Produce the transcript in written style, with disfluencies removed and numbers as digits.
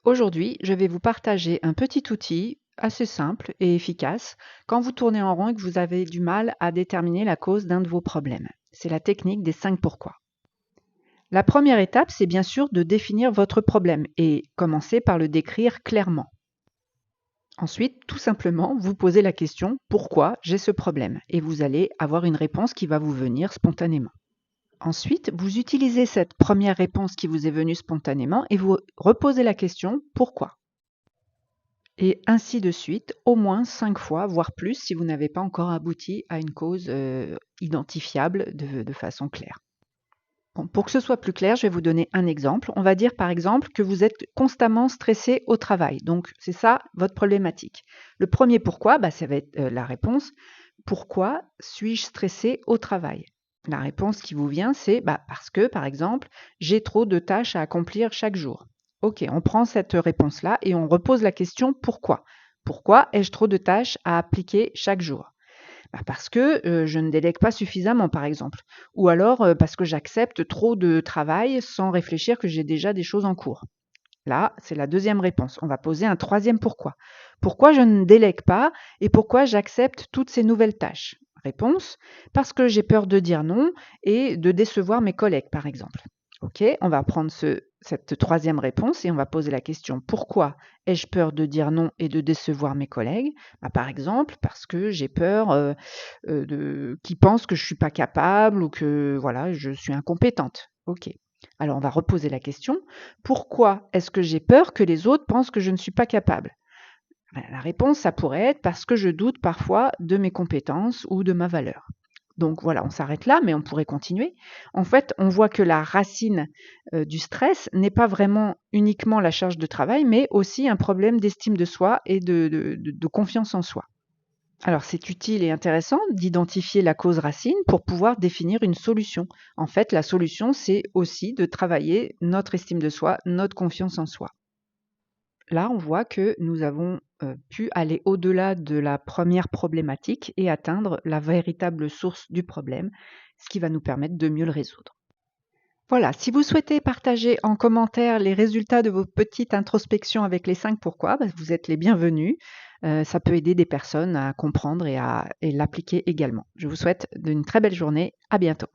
Aujourd'hui, je vais vous partager un petit outil assez simple et efficace quand vous tournez en rond et que vous avez du mal à déterminer la cause d'un de vos problèmes. C'est la technique des 5 pourquoi. La première étape, c'est bien sûr de définir votre problème et commencer par le décrire clairement. Ensuite, tout simplement, vous posez la question pourquoi j'ai ce problème et vous allez avoir une réponse qui va vous venir spontanément. Ensuite, vous utilisez cette première réponse qui vous est venue spontanément et vous reposez la question pourquoi. Et ainsi de suite, au moins 5 fois, voire plus, si vous n'avez pas encore abouti à une cause identifiable de façon claire. Bon, pour que ce soit plus clair, je vais vous donner un exemple. On va dire par exemple que vous êtes constamment stressé au travail. Donc c'est ça votre problématique. Le premier pourquoi, ça va être la réponse. Pourquoi suis-je stressé au travail? La réponse qui vous vient, c'est parce que, par exemple, j'ai trop de tâches à accomplir chaque jour. Ok, on prend cette réponse-là et on repose la question pourquoi? Pourquoi ai-je trop de tâches à appliquer chaque jour? Parce que je ne délègue pas suffisamment, par exemple. Ou alors parce que j'accepte trop de travail sans réfléchir que j'ai déjà des choses en cours. Là, c'est la deuxième réponse. On va poser un troisième pourquoi. Pourquoi je ne délègue pas et pourquoi j'accepte toutes ces nouvelles tâches? Réponse, parce que j'ai peur de dire non et de décevoir mes collègues, par exemple. Ok, on va prendre cette troisième réponse et on va poser la question pourquoi ai-je peur de dire non et de décevoir mes collègues? Par exemple, parce que j'ai peur qu'ils pensent que je ne suis pas capable ou que voilà, je suis incompétente. Ok. Alors on va reposer la question pourquoi est-ce que j'ai peur que les autres pensent que je ne suis pas capable? La réponse, ça pourrait être parce que je doute parfois de mes compétences ou de ma valeur. Donc voilà, on s'arrête là, mais on pourrait continuer. En fait, on voit que la racine du stress n'est pas vraiment uniquement la charge de travail, mais aussi un problème d'estime de soi et de confiance en soi. Alors c'est utile et intéressant d'identifier la cause racine pour pouvoir définir une solution. En fait, la solution, c'est aussi de travailler notre estime de soi, notre confiance en soi. Là, on voit que nous avons pu aller au-delà de la première problématique et atteindre la véritable source du problème, ce qui va nous permettre de mieux le résoudre. Voilà, si vous souhaitez partager en commentaire les résultats de vos petites introspections avec les 5 pourquoi, vous êtes les bienvenus. Ça peut aider des personnes à comprendre et l'appliquer également. Je vous souhaite une très belle journée. À bientôt.